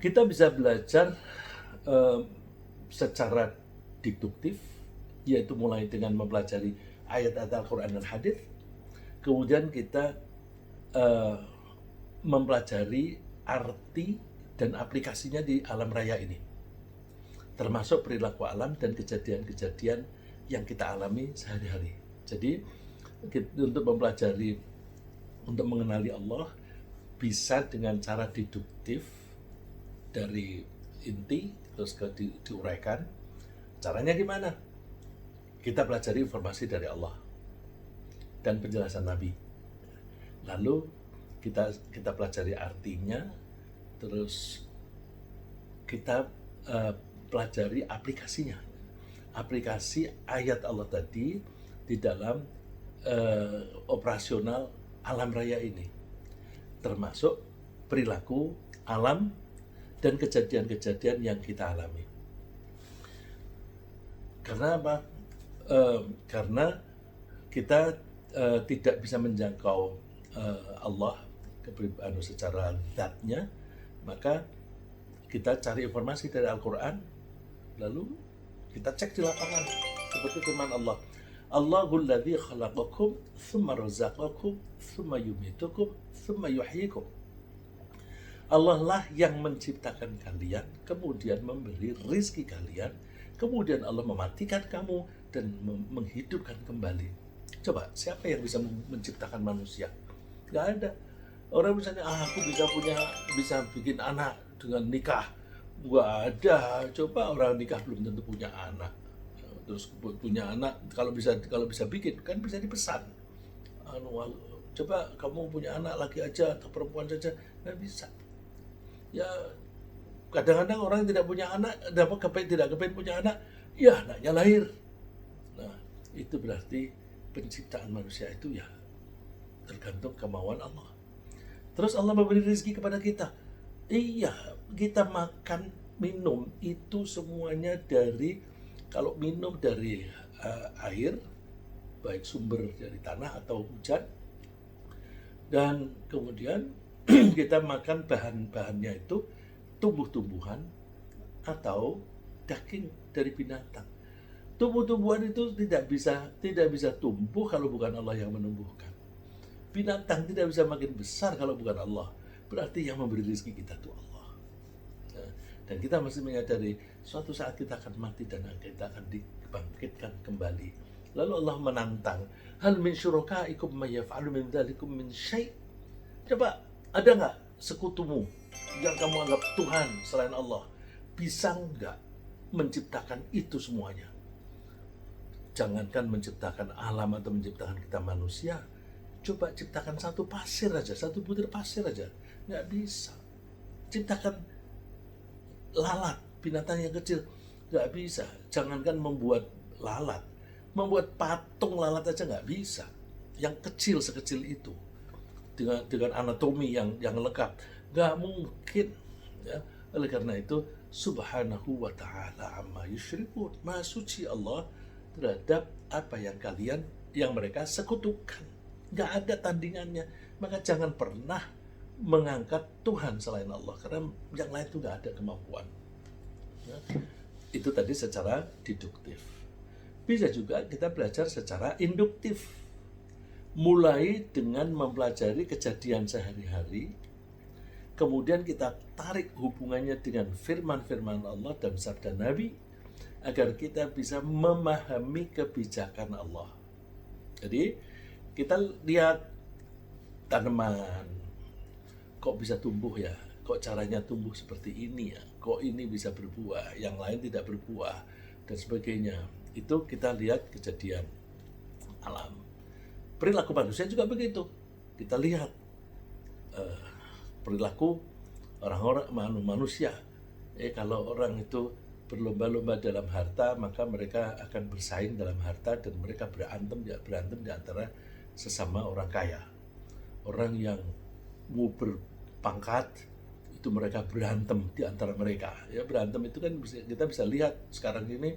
Kita bisa belajar eh, secara deduktif, yaitu mulai dengan mempelajari ayat-ayat Al-Quran dan hadis. Kemudian kita eh, mempelajari arti dan aplikasinya di alam raya ini, termasuk perilaku alam dan kejadian-kejadian yang kita alami sehari-hari. Jadi untuk mempelajari, untuk mengenali Allah bisa dengan cara deduktif dari inti terus diuraikan. Caranya gimana? Kita pelajari informasi dari Allah dan penjelasan Nabi. Lalu kita pelajari artinya, terus kita pelajari aplikasinya. Aplikasi ayat Allah tadi di dalam operasional alam raya ini, termasuk perilaku alam dan kejadian-kejadian yang kita alami. Karena apa? Karena kita tidak bisa menjangkau Allah secara zatnya, maka kita cari informasi dari Al-Quran, lalu kita cek di lapangan seperti firman Allah, Allahul ladzi khalaqakum tsumma razaqakum tsumma yumitukum tsumma yuhyikum. Allah lah yang menciptakan kalian, kemudian memberi rizki kalian, kemudian Allah mematikan kamu dan menghidupkan kembali. Coba, siapa yang bisa menciptakan manusia? Gak ada. Orang misalnya, aku bisa bikin anak dengan nikah. Gak ada. Coba orang nikah belum tentu punya anak. Terus punya anak, kalau bisa bikin, kan bisa dipesan. Coba kamu punya anak laki aja atau perempuan saja, nggak bisa. Ya kadang-kadang orang yang tidak punya anak, tidak kepengen punya anak, ya anaknya lahir. Nah, itu berarti penciptaan manusia itu ya tergantung kemauan Allah. Terus Allah memberi rezeki kepada kita. Iya, kita makan, minum itu semuanya dari, kalau minum dari air, baik sumber dari tanah atau hujan, dan kemudian kita makan bahan-bahannya itu tumbuh-tumbuhan atau daging dari binatang. Tumbuh-tumbuhan itu tidak bisa tumbuh kalau bukan Allah yang menumbuhkan. Binatang tidak bisa makin besar kalau bukan Allah. Berarti yang memberi rezeki kita itu Allah. Dan kita mesti menyadari suatu saat kita akan mati dan kita akan dibangkitkan kembali. Lalu Allah menantang, hal min syurakaikum may yaf'alu min dzalikum min syai'. Coba, ada nggak sekutumu yang kamu anggap Tuhan selain Allah, bisa nggak menciptakan itu semuanya? Jangankan menciptakan alam atau menciptakan kita manusia, coba ciptakan satu pasir aja, satu butir pasir aja, nggak bisa. Ciptakan lalat, binatang yang kecil, nggak bisa. Jangankan membuat lalat, membuat patung lalat aja nggak bisa. Yang kecil sekecil itu, dengan anatomi yang lengkap, nggak mungkin. Ya. Oleh karena itu, Subhanahu wa ta'ala amma yusyrikun, maha suci Allah terhadap apa yang mereka sekutukan. Nggak ada tandingannya. Maka jangan pernah mengangkat Tuhan selain Allah, karena yang lain itu nggak ada kemampuan. Ya. Itu tadi secara deduktif. Bisa juga kita belajar secara induktif, mulai dengan mempelajari kejadian sehari-hari, kemudian kita tarik hubungannya dengan firman-firman Allah dan sabda Nabi, agar kita bisa memahami kebijakan Allah. Jadi kita lihat tanaman, kok bisa tumbuh ya, kok caranya tumbuh seperti ini ya, kok ini bisa berbuah, yang lain tidak berbuah, dan sebagainya. Itu kita lihat kejadian alam. Perilaku manusia juga begitu. Kita lihat perilaku orang-orang manusia. Kalau orang itu berlomba-lomba dalam harta, maka mereka akan bersaing dalam harta dan mereka berantem di antara sesama orang kaya. Orang yang mau berpangkat itu mereka berantem di antara mereka. Ya, berantem itu kan kita bisa lihat sekarang ini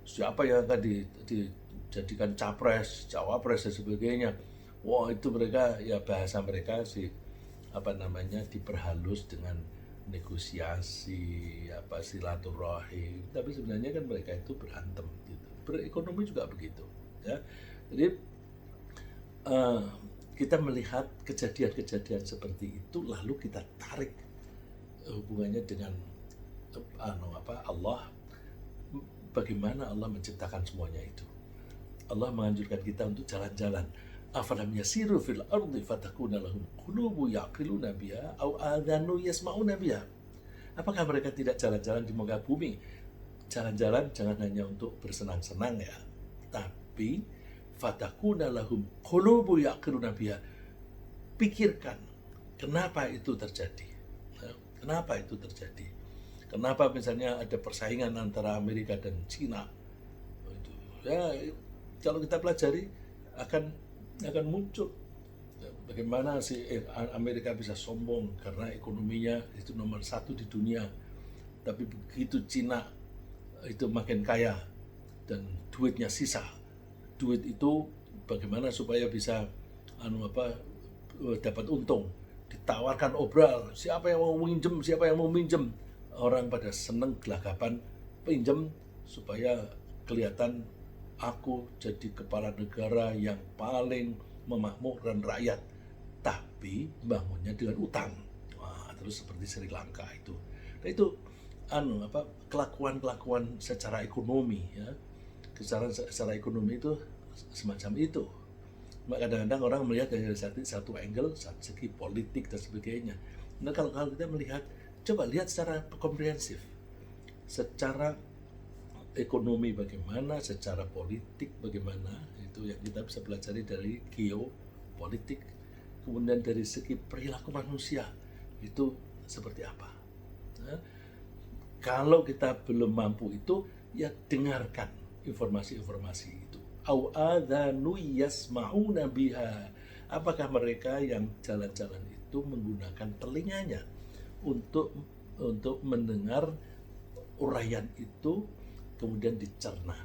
siapa yang akan dijadikan capres, cawapres dan sebagainya. Wah, itu mereka, ya bahasa mereka sih diperhalus dengan negosiasi, apa silaturahim, tapi sebenarnya kan mereka itu berantem gitu. Berekonomi juga begitu, ya. Jadi eh, kita melihat kejadian-kejadian seperti itu, lalu kita tarik hubungannya dengan Allah. Bagaimana Allah menciptakan semuanya itu? Allah menganjurkan kita untuk jalan-jalan. Afalam yasiru fil ardi fatakuna lahum qulubu yaqiluna biha aw adhanu yasma'una biha. Apakah mereka tidak jalan-jalan di muka bumi? Jalan-jalan jangan hanya untuk bersenang-senang ya, tapi fatakuna lahum qulubu yaqiluna biha. Pikirkan kenapa itu terjadi. Kenapa itu terjadi? Kenapa misalnya ada persaingan antara Amerika dan Cina? Itu ya, kalau kita pelajari akan muncul bagaimana si Amerika bisa sombong karena ekonominya itu nomor 1 di dunia, tapi begitu Cina itu makin kaya dan duitnya sisa, duit itu bagaimana supaya bisa dapat untung, ditawarkan obral, siapa yang mau minjem, orang pada seneng gelagapan pinjam supaya kelihatan aku jadi kepala negara yang paling memakmurkan rakyat, tapi bangunnya dengan utang. Wah, terus seperti Sri Lanka itu. Nah, itu kelakuan secara ekonomi ya. Secara ekonomi itu semacam itu. Kadang-kadang orang melihat dari satu angle, segi politik dan sebagainya. Nah, kalau kita melihat, coba lihat secara komprehensif, secara ekonomi bagaimana, secara politik bagaimana, itu yang kita bisa pelajari dari geopolitik. Kemudian dari segi perilaku manusia itu seperti apa. Nah, kalau kita belum mampu itu, ya dengarkan informasi-informasi itu. Au adhanu yasma'una biha. Apakah mereka yang jalan-jalan itu menggunakan telinganya untuk mendengar uraian itu, kemudian dicerna.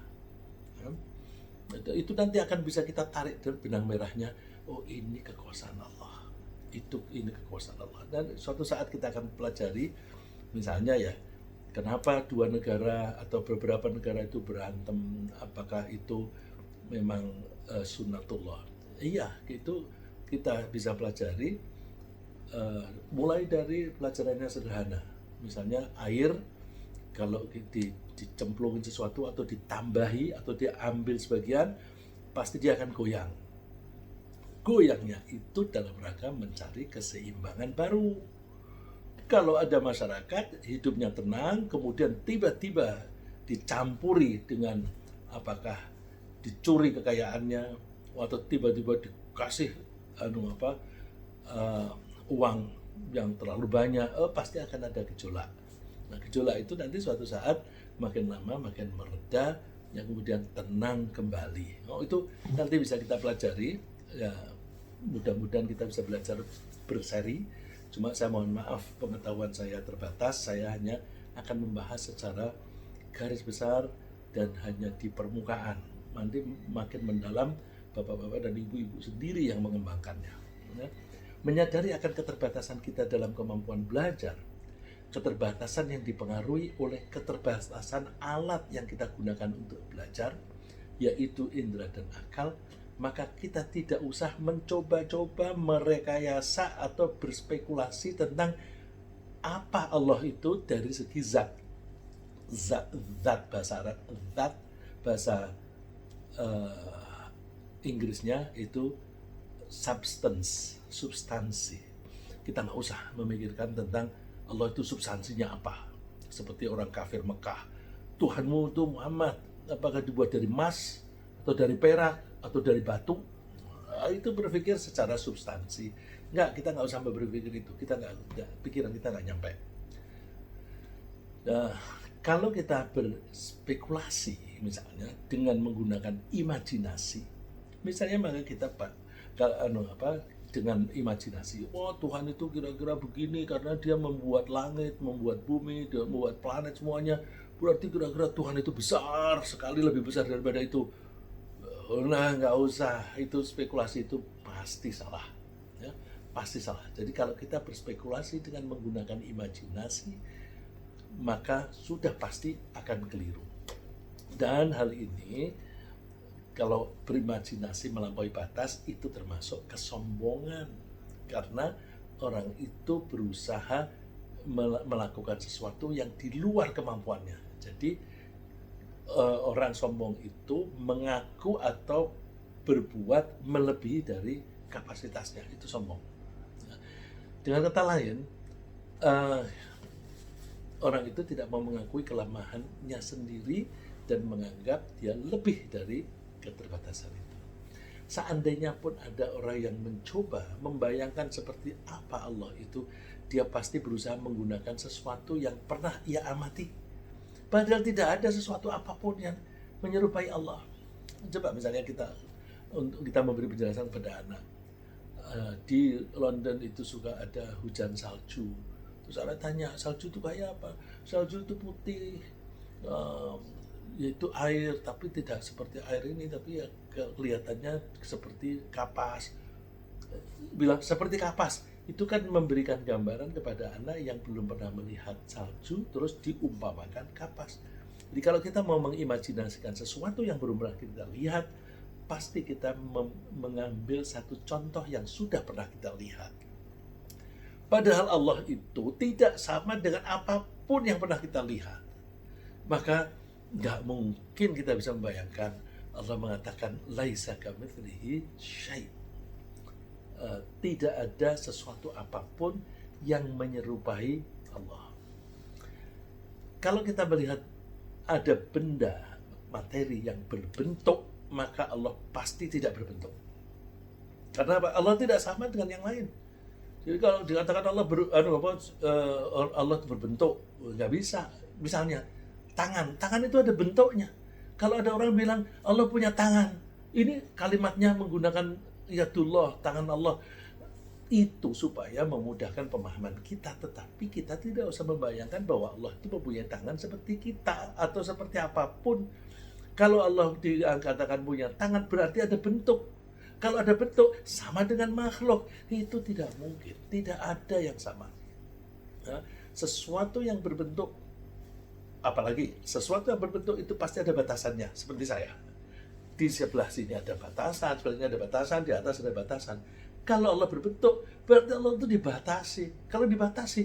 Itu nanti akan bisa kita tarik dari benang merahnya. Oh, ini kekuasaan Allah. Ini kekuasaan Allah. Dan suatu saat kita akan pelajari, misalnya ya, kenapa dua negara atau beberapa negara itu berantem? Apakah itu memang sunnatullah? Iya, itu kita bisa pelajari. Mulai dari pelajarannya sederhana, misalnya air kalau dicemplungin sesuatu atau ditambahi atau diambil sebagian, pasti dia akan goyang. Goyangnya itu dalam rangka mencari keseimbangan baru. Kalau ada masyarakat hidupnya tenang, kemudian tiba-tiba dicampuri dengan apakah dicuri kekayaannya atau tiba-tiba dikasih uang yang terlalu banyak, pasti akan ada gejolak. Nah, gejolak itu nanti suatu saat makin lama makin mereda, yang kemudian tenang kembali. Itu nanti bisa kita pelajari. Ya, mudah-mudahan kita bisa belajar berseri. Cuma saya mohon maaf, pengetahuan saya terbatas. Saya hanya akan membahas secara garis besar dan hanya di permukaan. Nanti makin mendalam, bapak-bapak dan ibu-ibu sendiri yang mengembangkannya. Ya. Menyadari akan keterbatasan kita dalam kemampuan belajar, keterbatasan yang dipengaruhi oleh keterbatasan alat yang kita gunakan untuk belajar, yaitu indera dan akal, maka kita tidak usah mencoba-coba merekayasa atau berspekulasi tentang apa Allah itu dari segi zat bahasa Inggrisnya itu substansi. Kita nggak usah memikirkan tentang Allah itu substansinya apa. Seperti orang kafir Mekah, Tuhanmu itu Muhammad, apakah dibuat dari emas atau dari perak atau dari batu? Itu berpikir secara substansi. Kita nggak usah berpikir itu. Pikiran kita nggak nyampe. Nah, kalau kita berspekulasi misalnya dengan menggunakan imajinasi, misalnya maka kita dengan imajinasi, Tuhan itu kira-kira begini karena dia membuat langit, membuat bumi, dia membuat planet semuanya, berarti kira-kira Tuhan itu besar sekali, lebih besar daripada itu. Nah, nggak usah, itu spekulasi itu pasti salah ya. pasti salah. Jadi kalau kita berspekulasi dengan menggunakan imajinasi, maka sudah pasti akan keliru. Dan hal ini, kalau berimajinasi melampaui batas, itu termasuk kesombongan. Karena orang itu berusaha melakukan sesuatu yang di luar kemampuannya. Jadi orang sombong itu mengaku atau berbuat melebihi dari kapasitasnya, itu sombong. Dengan kata lain, orang itu tidak mau mengakui kelemahannya sendiri dan menganggap dia lebih dari keterbatasan itu. Seandainya pun ada orang yang mencoba membayangkan seperti apa Allah itu, dia pasti berusaha menggunakan sesuatu yang pernah ia amati. Padahal tidak ada sesuatu apapun yang menyerupai Allah. Coba misalnya kita memberi penjelasan kepada anak. Di London itu suka ada hujan salju. Terus anak tanya, salju itu kayak apa? Salju itu putih, yaitu air, tapi tidak seperti air ini, tapi ya kelihatannya seperti kapas. Bilang seperti kapas, itu kan memberikan gambaran kepada anak yang belum pernah melihat salju, terus diumpamakan kapas. Jadi kalau kita mau mengimajinasikan sesuatu yang belum pernah kita lihat, pasti kita mengambil satu contoh yang sudah pernah kita lihat. Padahal Allah itu tidak sama dengan apapun yang pernah kita lihat. Maka nggak mungkin kita bisa membayangkan Allah mengatakan laisa kamitslihi syai'. Tidak ada sesuatu apapun yang menyerupai Allah. Kalau kita melihat ada benda materi yang berbentuk, maka Allah pasti tidak berbentuk. Karena Allah tidak sama dengan yang lain. Jadi kalau dikatakan Allah Allah berbentuk, nggak bisa. Misalnya tangan itu ada bentuknya. Kalau ada orang bilang Allah punya tangan, ini kalimatnya menggunakan yadullah, tangan Allah, itu supaya memudahkan pemahaman kita. Tetapi kita tidak usah membayangkan bahwa Allah itu mempunyai tangan seperti kita atau seperti apapun. Kalau Allah dikatakan punya tangan, berarti ada bentuk. Kalau ada bentuk, sama dengan makhluk. Itu tidak mungkin. Tidak ada yang sama. Sesuatu yang berbentuk, apalagi sesuatu yang berbentuk itu pasti ada batasannya. Seperti saya. Di sebelah sini ada batasan, sebelahnya ada batasan, di atas ada batasan. Kalau Allah berbentuk, berarti Allah itu dibatasi. Kalau dibatasi,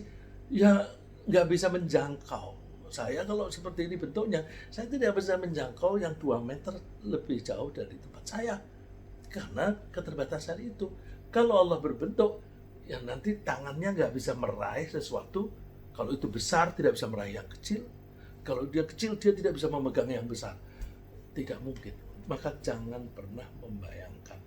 ya nggak bisa menjangkau. Saya kalau seperti ini bentuknya, saya tidak bisa menjangkau yang 2 meter lebih jauh dari tempat saya. Karena keterbatasan itu. Kalau Allah berbentuk, ya nanti tangannya nggak bisa meraih sesuatu. Kalau itu besar, tidak bisa meraih yang kecil. Kalau dia kecil, dia tidak bisa memegang yang besar. Tidak mungkin. Maka jangan pernah membayangkan.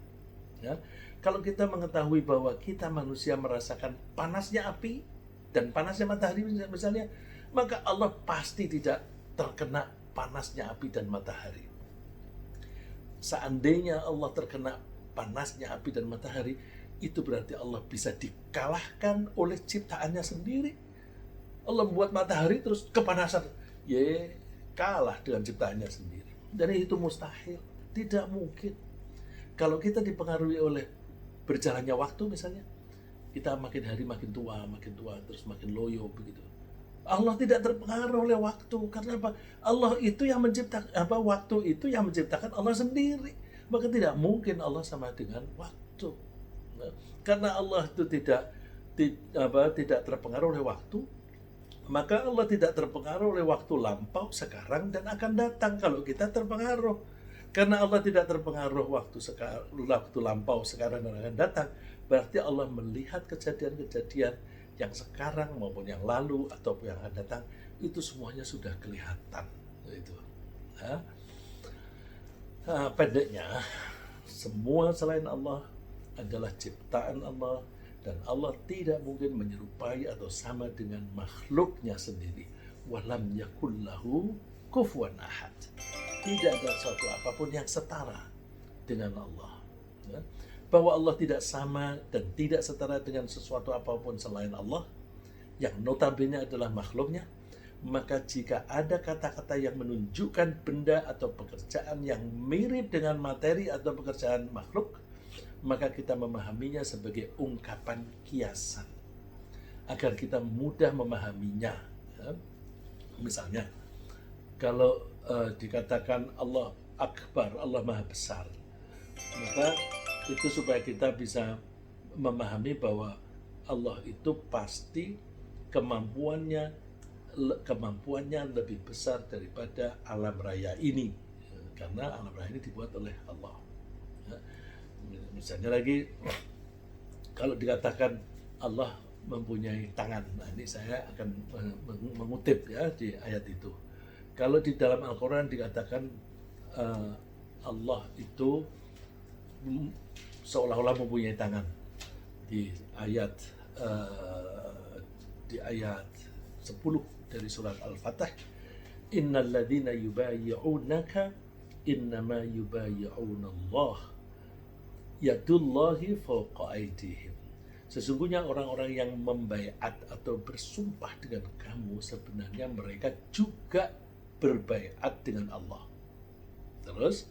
Ya. Kalau kita mengetahui bahwa kita manusia merasakan panasnya api dan panasnya matahari misalnya, maka Allah pasti tidak terkena panasnya api dan matahari. Seandainya Allah terkena panasnya api dan matahari, itu berarti Allah bisa dikalahkan oleh ciptaannya sendiri. Allah membuat matahari terus kepanasan, kalah dengan ciptaannya sendiri. Dan itu mustahil, tidak mungkin. Kalau kita dipengaruhi oleh berjalannya waktu misalnya, kita makin hari makin tua, terus makin loyo begitu. Allah tidak terpengaruh oleh waktu. Karena apa? Allah itu yang menciptakan, waktu itu yang menciptakan Allah sendiri. Maka tidak mungkin Allah sama dengan waktu. Nah, karena Allah itu tidak terpengaruh oleh waktu, maka Allah tidak terpengaruh oleh waktu lampau, sekarang, dan akan datang. Kalau kita terpengaruh, karena Allah tidak terpengaruh waktu lampau, sekarang, dan akan datang, berarti Allah melihat kejadian-kejadian yang sekarang maupun yang lalu ataupun yang akan datang, itu semuanya sudah kelihatan. Itu. Pendeknya, semua selain Allah adalah ciptaan Allah, dan Allah tidak mungkin menyerupai atau sama dengan makhluknya sendiri. Walam yakul lahu kufuwan ahad. Tidak ada sesuatu apapun yang setara dengan Allah. Bahwa Allah tidak sama dan tidak setara dengan sesuatu apapun selain Allah, yang notabene adalah makhluknya, maka jika ada kata-kata yang menunjukkan benda atau pekerjaan yang mirip dengan materi atau pekerjaan makhluk, maka kita memahaminya sebagai ungkapan kiasan agar kita mudah memahaminya. Ya. Misalnya, kalau dikatakan Allah Akbar, Allah Maha Besar, maka itu supaya kita bisa memahami bahwa Allah itu pasti kemampuannya lebih besar daripada alam raya ini, karena alam raya ini dibuat oleh Allah. Ya. Misalnya lagi, kalau dikatakan Allah mempunyai tangan, nah ini saya akan mengutip ya di ayat itu. Kalau di dalam Al-Quran dikatakan Allah itu seolah-olah mempunyai tangan, di ayat 10 dari surat Al-Fatah, innal ladzina yubayyi'unaka innama yubayyi'una Allah yadullahi fawqa aydihim. Sesungguhnya orang-orang yang membaiat atau bersumpah dengan kamu, sebenarnya mereka juga berbaiat dengan Allah. Terus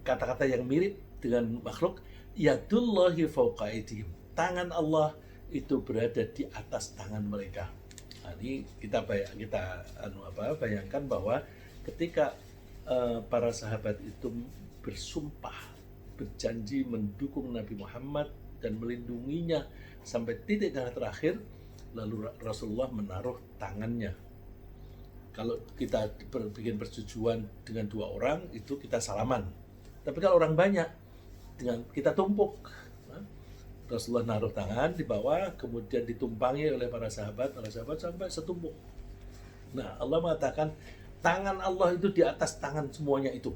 kata-kata yang mirip dengan makhluk, yadullahi fawqa aydihim, tangan Allah itu berada di atas tangan mereka. Nah, ini kita bayangkan bahwa ketika para sahabat itu bersumpah, berjanji mendukung Nabi Muhammad dan melindunginya sampai titik darah terakhir, lalu Rasulullah menaruh tangannya. Kalau kita bikin persetujuan dengan 2 orang, itu kita salaman. Tapi kalau orang banyak, dengan kita tumpuk. Rasulullah naruh tangan di bawah, kemudian ditumpangi oleh para sahabat sampai setumpuk. Nah, Allah mengatakan tangan Allah itu di atas tangan semuanya itu.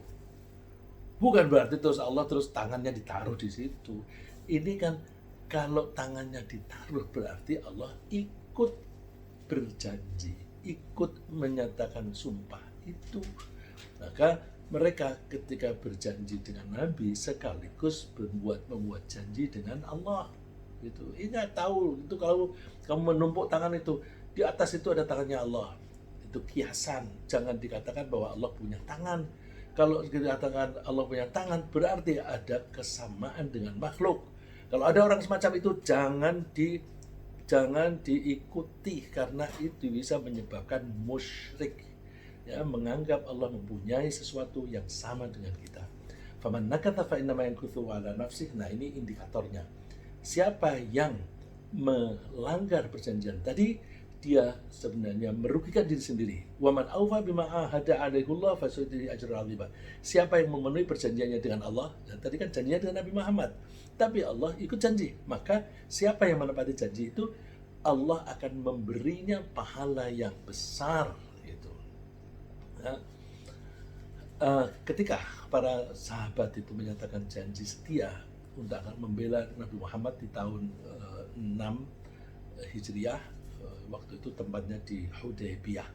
Bukan berarti terus Allah terus tangannya ditaruh di situ. Ini kan kalau tangannya ditaruh berarti Allah ikut berjanji, ikut menyatakan sumpah itu. Maka mereka ketika berjanji dengan Nabi sekaligus membuat janji dengan Allah. Gitu. Ingat tahu itu, kalau kamu menumpuk tangan itu, di atas itu ada tangannya Allah. Itu kiasan. Jangan dikatakan bahwa Allah punya tangan. Kalau dikatakan Allah punya tangan berarti ada kesamaan dengan makhluk. Kalau ada orang semacam itu jangan diikuti, karena itu bisa menyebabkan musyrik, ya, menganggap Allah mempunyai sesuatu yang sama dengan kita. Faman nakatha fa innama yankuthu ala nafsih. Nah, ini indikatornya. Siapa yang melanggar perjanjian tadi, dia sebenarnya merugikan diri sendiri. Wa man awfa bima ahada alaihullah fasayu'tihi ajran 'azima. Siapa yang memenuhi perjanjiannya dengan Allah, dan tadi kan janjinya dengan Nabi Muhammad, tapi Allah ikut janji, maka siapa yang menepati janji itu, Allah akan memberinya pahala yang besar. Gitu. Nah, ketika para sahabat itu menyatakan janji setia untuk akan membela Nabi Muhammad di tahun 6 Hijriah, waktu itu tempatnya di Hudaybiyah.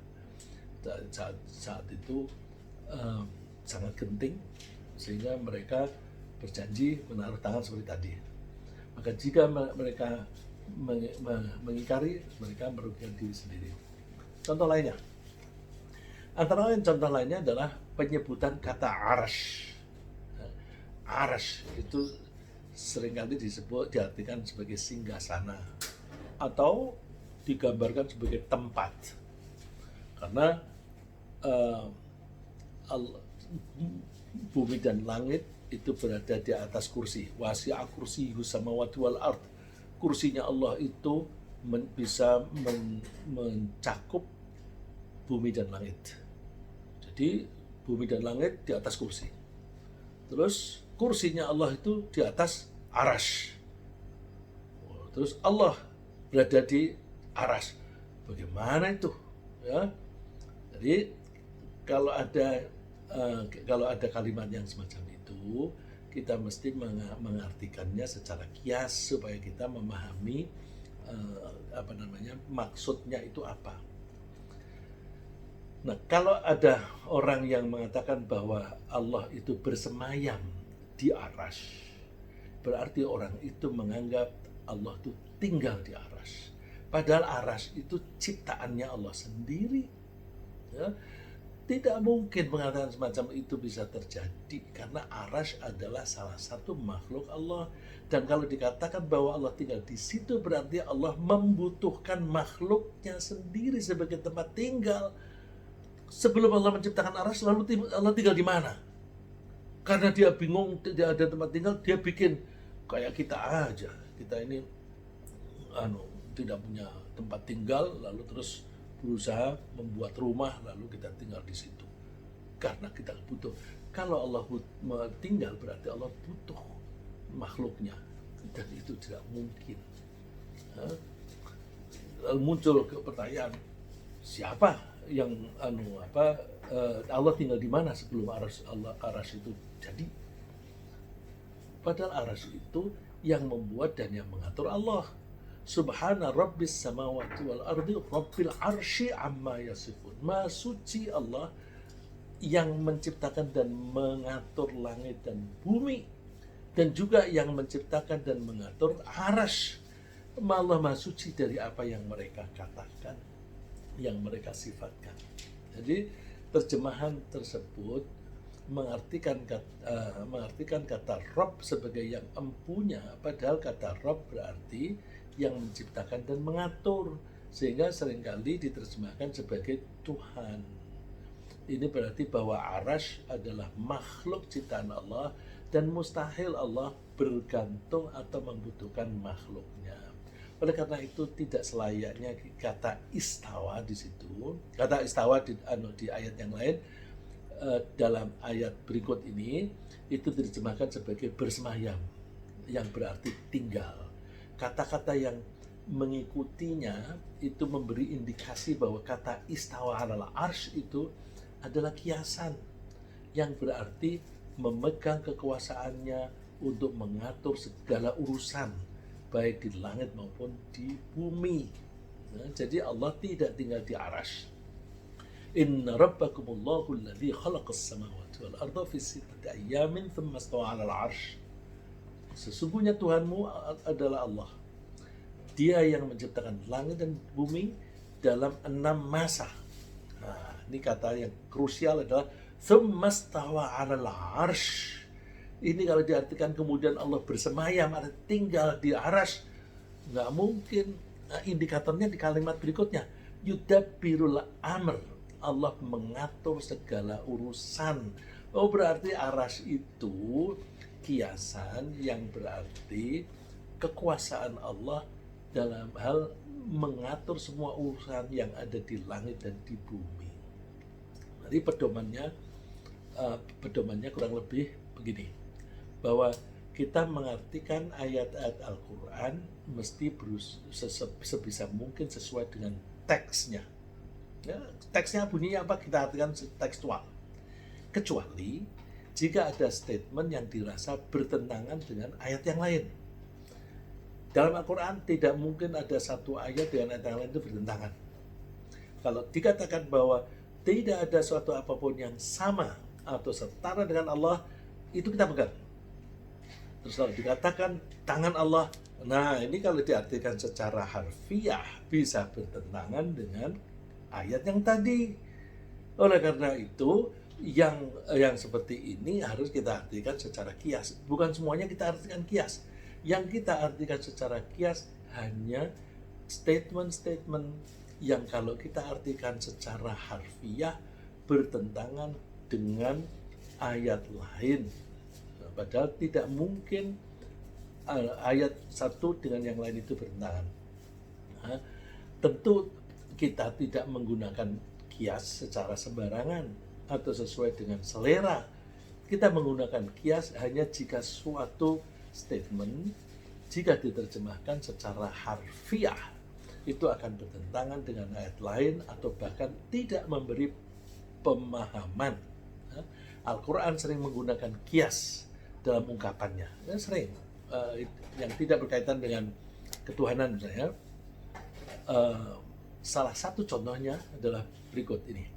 Saat itu sangat genting, sehingga mereka berjanji menaruh tangan seperti tadi. Maka jika mereka mengingkari, mereka merugikan diri sendiri. Contoh lainnya, antara lain contoh lainnya adalah penyebutan kata arash. Arash itu seringkali diartikan sebagai singgasana atau digambarkan sebagai tempat, karena bumi dan langit itu berada di atas kursi. Wasi'a kursiyyuhu samawati wal ard. Kursinya Allah itu bisa mencakup bumi dan langit. Jadi bumi dan langit di atas kursi. Terus kursinya Allah itu di atas arash. Terus Allah berada di arash. Bagaimana itu? Ya. Jadi kalau ada kalimat yang semacam itu, kita mesti mengartikannya secara kias supaya kita memahami maksudnya itu apa. Nah, kalau ada orang yang mengatakan bahwa Allah itu bersemayam di arash, berarti orang itu menganggap Allah itu tinggal di arash. Padahal arash itu ciptaannya Allah sendiri. Ya. Tidak mungkin mengatakan semacam itu bisa terjadi karena Arash adalah salah satu makhluk Allah. Dan kalau dikatakan bahwa Allah tinggal di situ berarti Allah membutuhkan makhluknya sendiri sebagai tempat tinggal. Sebelum Allah menciptakan Arash, lalu Allah tinggal di mana? Karena dia bingung tidak ada tempat tinggal, dia bikin kayak kita aja. Kita ini tidak punya tempat tinggal, lalu terus berusaha membuat rumah, lalu kita tinggal di situ karena kita butuh. Kalau Allah tinggal berarti Allah butuh makhluknya, dan itu tidak mungkin. Lalu muncul pertanyaan, siapa yang Allah tinggal di mana sebelum Arash itu jadi? Padahal Arash itu yang membuat dan yang mengatur Allah. Subhana rabbis samawati wal ardi rabbil arsy amma yasifun. Maha suci Allah yang menciptakan dan mengatur langit dan bumi, dan juga yang menciptakan dan mengatur Arash. Allah maha suci dari apa yang mereka katakan, yang mereka sifatkan. Jadi terjemahan tersebut mengartikan kata Rabb sebagai yang empunya, padahal kata Rabb berarti yang menciptakan dan mengatur, sehingga seringkali diterjemahkan sebagai Tuhan. Ini berarti bahwa Arash adalah makhluk ciptaan Allah dan mustahil Allah bergantung atau membutuhkan makhluknya. Oleh karena itu tidak selayaknya kata istawa di situ. Kata istawa di ayat yang lain, dalam ayat berikut ini itu diterjemahkan sebagai bersemayam, yang berarti tinggal. Kata-kata yang mengikutinya itu memberi indikasi bahwa kata istawa alal arsy itu adalah kiasan yang berarti memegang kekuasaannya untuk mengatur segala urusan baik di langit maupun di bumi. Jadi Allah tidak tinggal di Arash. Inna rabbakumullahu alladzi khalaqas samawati wal arda fi sittati ayyamin thumma istawa 'alal 'arsy. Sesungguhnya Tuhanmu adalah Allah. Dia yang menciptakan langit dan bumi dalam 6 masa. Nah, ini kata yang krusial adalah thumma istawa 'alal 'arsy. Ini kalau diartikan kemudian Allah bersemayam, ada tinggal di Arash, nggak mungkin. Indikatornya di kalimat berikutnya, yudabbirul amr, Allah mengatur segala urusan. Oh, berarti Arash itu kiasan yang berarti kekuasaan Allah dalam hal mengatur semua urusan yang ada di langit dan di bumi. Jadi pedomannya kurang lebih begini, bahwa kita mengartikan ayat-ayat Al-Quran mesti sebisa mungkin sesuai dengan teksnya. Ya, teksnya bunyinya apa, kita artikan tekstual. Kecuali jika ada statement yang dirasa bertentangan dengan ayat yang lain. Dalam Al-Quran tidak mungkin ada satu ayat dengan ayat yang lain itu bertentangan. Kalau dikatakan bahwa tidak ada suatu apapun yang sama atau setara dengan Allah, itu kita pegang. Terus kalau dikatakan tangan Allah, nah ini kalau diartikan secara harfiah bisa bertentangan dengan ayat yang tadi. Oleh karena itu yang seperti ini harus kita artikan secara kias. Bukan semuanya kita artikan kias. Yang kita artikan secara kias hanya statement-statement yang kalau kita artikan secara harfiah bertentangan dengan ayat lain. Padahal tidak mungkin ayat satu dengan yang lain itu bertentangan. Nah, tentu kita tidak menggunakan kias secara sembarangan atau sesuai dengan selera. Kita menggunakan kias hanya jika suatu statement, jika diterjemahkan secara harfiah, itu akan bertentangan dengan ayat lain atau bahkan tidak memberi pemahaman. Al-Quran sering menggunakan kias dalam ungkapannya, sering yang tidak berkaitan dengan ketuhanan misalnya. Salah satu contohnya adalah berikut ini.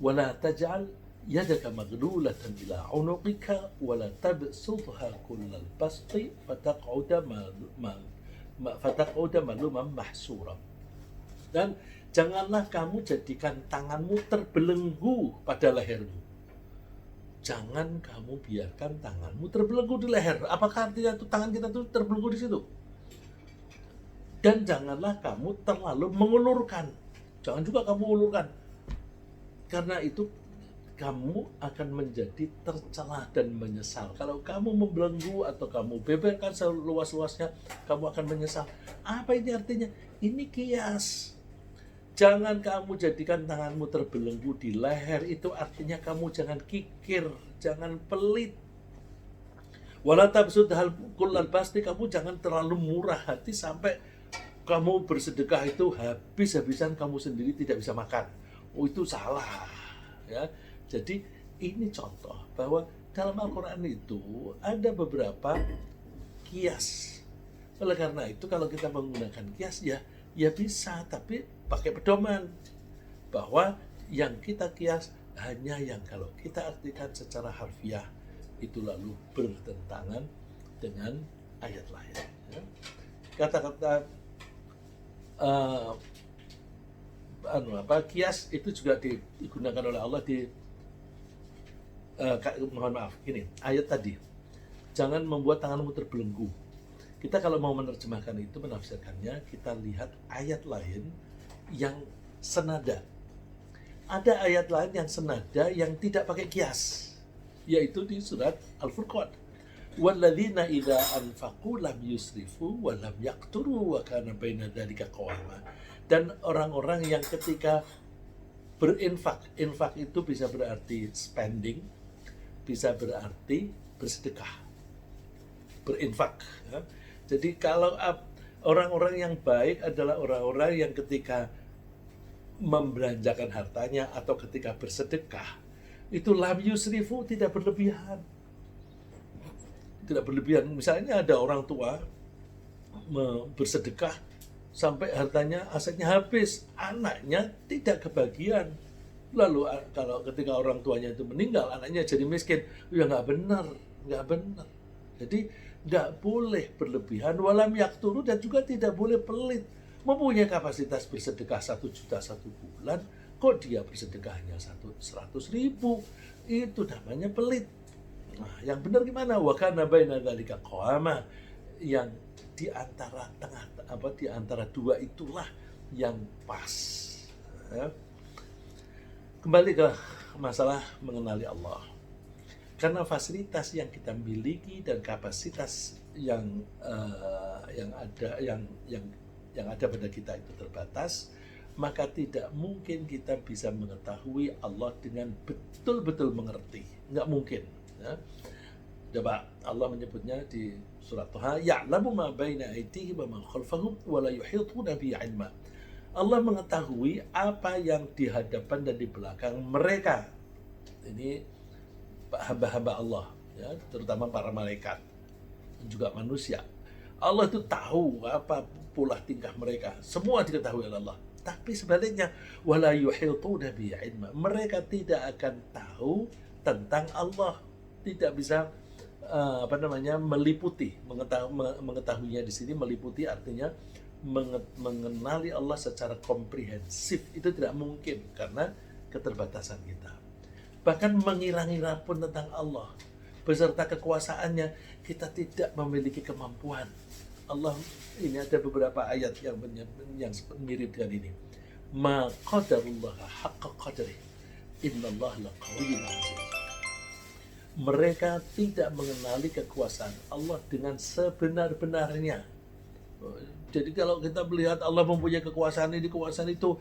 Wala taj'al yadaka maghlulatan ila 'unuqika wala tabsutha kullal basti fataq'uda maluman mahsura. Dan Janganlah kamu jadikan tanganmu terbelenggu pada lehermu. Jangan kamu biarkan tanganmu terbelenggu di leher. Apakah artinya itu tangan kita tuh terbelenggu di situ? Dan janganlah kamu terlalu mengulurkan. Jangan juga kamu ulurkan. Karena itu kamu akan menjadi tercela dan menyesal. Kalau kamu membelenggu atau kamu beberkan seluas-luasnya, kamu akan menyesal. Apa ini artinya? Ini kias. Jangan kamu jadikan tanganmu terbelenggu di leher. Itu artinya kamu jangan kikir, jangan pelit. Wala tabsudhal kullal basti, kamu jangan terlalu murah hati sampai kamu bersedekah itu habis-habisan kamu sendiri tidak bisa makan. Oh, itu salah. Ya. Jadi ini contoh bahwa dalam Al-Quran itu ada beberapa kias. Oleh karena itu kalau kita menggunakan kias ya bisa, tapi pakai pedoman bahwa yang kita kias hanya yang kalau kita artikan secara harfiah itu lalu bertentangan dengan ayat lain. Ya. Kata-kata kias itu juga digunakan oleh Allah di mohon maaf, gini, ayat tadi, jangan membuat tanganmu terbelenggu. Kita kalau mau menerjemahkan itu, menafsirkannya, kita lihat ayat lain yang senada. Ada ayat lain yang senada yang tidak pakai kias, yaitu di surat Al-Furqan. Walladzina idza anfaqu lam yusrifu wa lam yaqturu wa kana baina dzalika qawama. Dan orang-orang yang ketika berinfak, infak itu bisa berarti spending, bisa berarti bersedekah, berinfak. Ya. Jadi kalau orang-orang yang baik adalah orang-orang yang ketika membelanjakan hartanya atau ketika bersedekah itu lam yusrifu, tidak berlebihan. Tidak berlebihan. Misalnya ada orang tua bersedekah sampai hartanya, asetnya habis, anaknya tidak kebagian. Lalu kalau ketika orang tuanya itu meninggal, anaknya jadi miskin, ya nggak benar. Jadi nggak boleh berlebihan, walam yakturu, dan juga tidak boleh pelit. Mempunyai kapasitas bersedekah 1 juta 1 bulan, kok dia bersedekahnya 100.000, itu namanya pelit. Nah, yang benar gimana? Wa kana baina dzalika qawama, yang di antara dua itulah yang pas. Ya. Kembali ke masalah mengenali Allah. Karena fasilitas yang kita miliki dan kapasitas yang ada pada kita itu terbatas, maka tidak mungkin kita bisa mengetahui Allah dengan betul-betul mengerti. Nggak mungkin. Ya. Coba Allah menyebutnya di surat Thaha, ya'lamu ma baina aydihim wa ma khalfahum wa la yuhituna bi 'ilma. Allah mengetahui apa yang di hadapan dan di belakang mereka. Ini hamba-hamba Allah, ya, terutama para malaikat dan juga manusia. Allah itu tahu apa pula tingkah mereka. Semua diketahui oleh Allah. Tapi sebaliknya, wala yuhituna bi 'ilma. Mereka tidak akan tahu tentang Allah. Tidak bisa meliputi, mengetahuinya di sini meliputi artinya mengenali Allah secara komprehensif itu tidak mungkin karena keterbatasan kita. Bahkan mengira-ngira pun tentang Allah beserta kekuasaannya kita tidak memiliki kemampuan. Allah, ini ada beberapa ayat yang mirip dengan ini. Ma qadarullah haqqa qadri, innallaha laqawiyyun aziz. Mereka tidak mengenali kekuasaan Allah dengan sebenar-benarnya. Jadi kalau kita melihat Allah mempunyai kekuasaan itu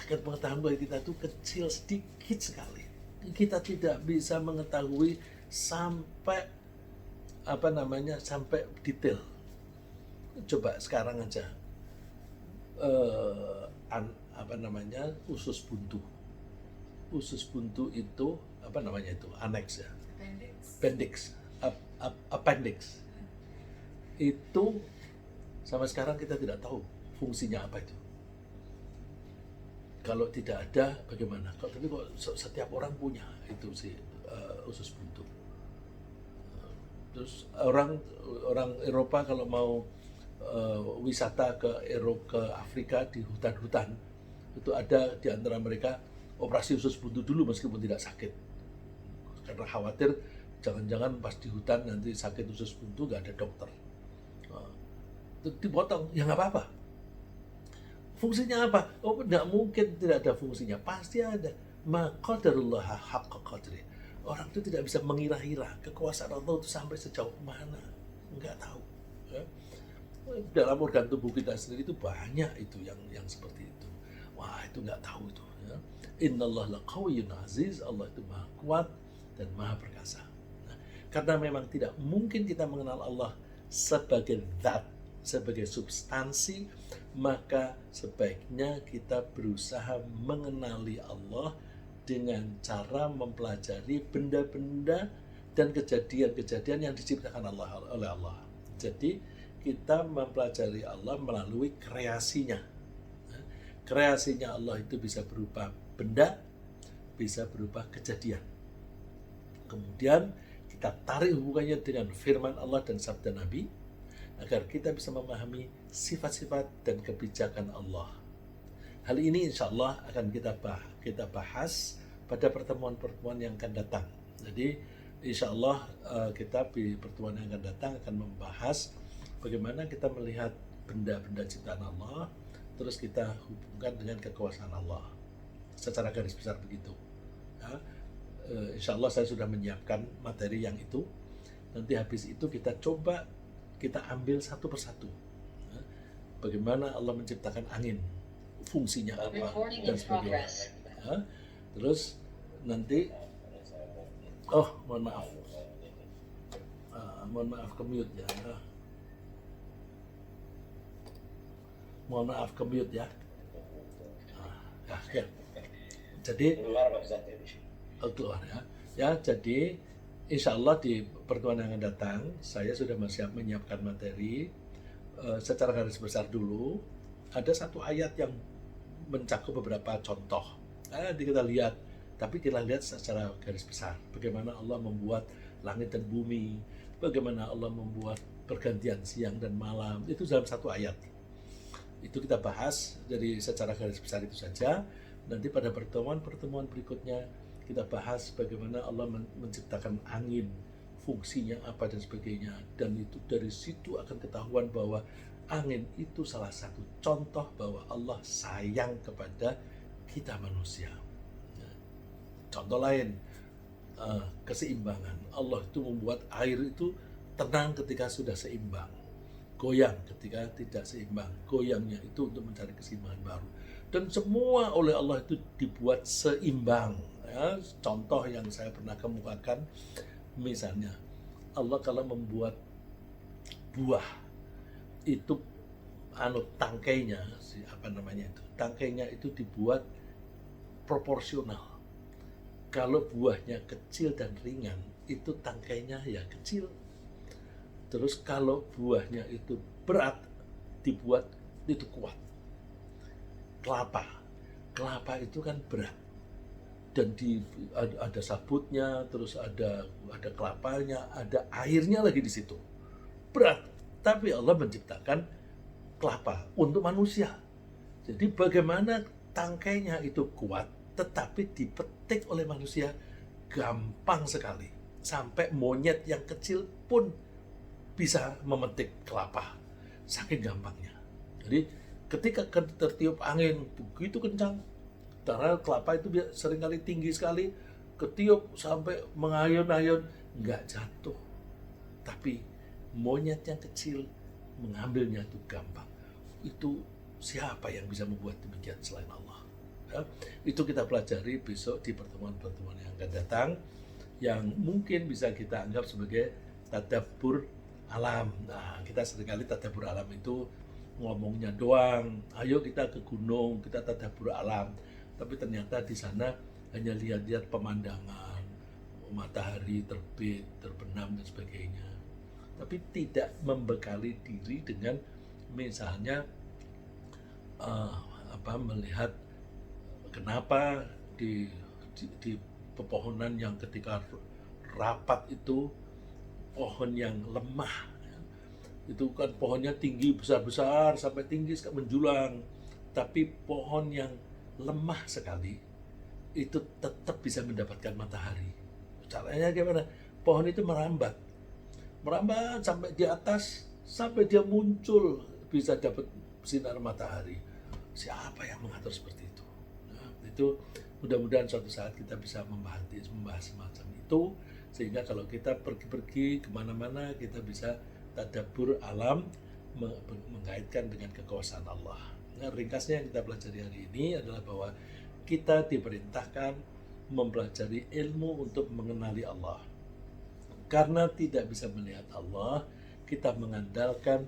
kan pengetahuan kita itu kecil, sedikit sekali. Kita tidak bisa mengetahui sampai sampai detail. Coba sekarang aja usus buntu. Usus buntu itu aneks ya. Appendix. Itu sampai sekarang kita tidak tahu fungsinya apa itu. Kalau tidak ada bagaimana? Tapi kok setiap orang punya itu usus buntu. Terus orang Eropa kalau mau wisata ke Afrika di hutan-hutan, Itu ada di antara mereka operasi usus buntu dulu meskipun tidak sakit, karena khawatir jangan-jangan pas di hutan nanti sakit usus buntu nggak ada dokter. Dipotong, ya nggak apa-apa. Fungsinya apa? Oh, nggak mungkin tidak ada fungsinya, pasti ada. Ma qadarullah haqqa qadri. Orang itu tidak bisa mengira-ira kekuasaan Allah itu sampai sejauh mana, nggak tahu. Ya. Dalam organ tubuh kita sendiri itu banyak itu yang seperti itu. Wah, itu nggak tahu itu. Ya. Innallaha laqawiyyun aziz. Allah itu maha kuat dan maha perkasa. Nah, karena memang tidak mungkin kita mengenal Allah sebagai zat, sebagai substansi, maka sebaiknya kita berusaha mengenali Allah dengan cara mempelajari benda-benda dan kejadian-kejadian yang diciptakan oleh Allah. Jadi kita mempelajari Allah melalui kreasinya. Kreasinya Allah itu bisa berupa benda, bisa berupa kejadian. Kemudian kita tarik hubungannya dengan firman Allah dan sabda Nabi, agar kita bisa memahami sifat-sifat dan kebijakan Allah. Hal ini insya Allah akan kita bahas pada pertemuan-pertemuan yang akan datang. Jadi insya Allah kita di pertemuan yang akan datang akan membahas bagaimana kita melihat benda-benda ciptaan Allah, terus kita hubungkan dengan kekuasaan Allah. Secara garis besar begitu. Ya, insya Allah saya sudah menyiapkan materi yang itu. Nanti habis itu kita coba kita ambil satu persatu. Bagaimana Allah menciptakan angin, fungsinya apa, dan sebagainya. Terus nanti, mohon maaf ke mute ya. Mohon maaf ke mute ya. Ya. Jadi keluar ya. Ya, jadi insya Allah di pertemuan yang akan datang, saya sudah menyiapkan materi secara garis besar dulu. Ada satu ayat yang mencakup beberapa contoh. Kita lihat, tapi kita lihat secara garis besar. Bagaimana Allah membuat langit dan bumi, bagaimana Allah membuat pergantian siang dan malam, itu dalam satu ayat. Itu kita bahas dari secara garis besar itu saja. Nanti pada pertemuan berikutnya, kita bahas bagaimana Allah menciptakan angin, fungsinya apa dan sebagainya. Dan itu dari situ akan ketahuan bahwa angin itu salah satu contoh bahwa Allah sayang kepada kita manusia. Contoh lain, keseimbangan. Allah itu membuat air itu tenang ketika sudah seimbang, goyang ketika tidak seimbang. Goyangnya itu untuk mencari keseimbangan baru. Dan semua oleh Allah itu dibuat seimbang. Ya, contoh yang saya pernah kemukakan, misalnya Allah kalau membuat buah itu tangkainya tangkainya itu dibuat proporsional. Kalau buahnya kecil dan ringan, itu tangkainya ya kecil. Terus kalau buahnya itu berat, dibuat itu kuat. Kelapa itu kan berat, dan ada sabutnya, terus ada kelapanya, ada airnya lagi di situ, berat. Tapi Allah menciptakan kelapa untuk manusia. Jadi bagaimana tangkainya itu kuat, tetapi dipetik oleh manusia gampang sekali. Sampai monyet yang kecil pun bisa memetik kelapa, saking gampangnya. Jadi ketika tertiup angin begitu kencang, karena kelapa itu seringkali tinggi sekali, ketiup sampai mengayun-ayun, nggak jatuh. Tapi monyet yang kecil mengambilnya itu gampang. Itu siapa yang bisa membuat demikian selain Allah? Ya, itu kita pelajari besok di pertemuan-pertemuan yang akan datang, yang mungkin bisa kita anggap sebagai tadabbur alam. Nah, kita seringkali tadabbur alam itu ngomongnya doang, ayo kita ke gunung, kita tadabbur alam. Tapi ternyata di sana hanya lihat-lihat pemandangan, matahari terbit, terbenam dan sebagainya. Tapi tidak membekali diri dengan misalnya melihat kenapa di pepohonan yang ketika rapat itu pohon yang lemah. Itu kan pohonnya tinggi besar-besar sampai tinggi menjulang, tapi pohon yang lemah sekali, itu tetap bisa mendapatkan matahari. Caranya gimana? Pohon itu merambat sampai di atas, sampai dia muncul bisa dapat sinar matahari. Siapa yang mengatur seperti itu? Nah, itu mudah-mudahan suatu saat kita bisa membahas semacam itu, sehingga kalau kita pergi-pergi kemana-mana kita bisa tadabbur alam, mengaitkan dengan kekuasaan Allah. Nah, ringkasnya yang kita pelajari hari ini adalah bahwa kita diperintahkan mempelajari ilmu untuk mengenali Allah. Karena tidak bisa melihat Allah, kita mengandalkan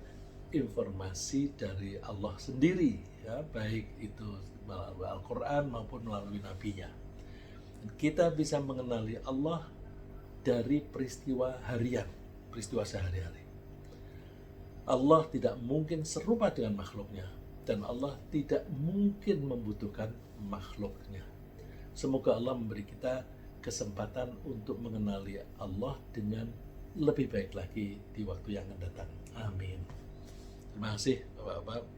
informasi dari Allah sendiri, ya, baik itu melalui Al-Quran maupun melalui nabinya. Kita bisa mengenali Allah dari peristiwa harian, peristiwa sehari-hari. Allah tidak mungkin serupa dengan makhluknya, dan Allah tidak mungkin membutuhkan makhluknya. Semoga Allah memberi kita kesempatan untuk mengenali Allah dengan lebih baik lagi di waktu yang akan datang. Amin. Terima kasih Bapak-Bapak.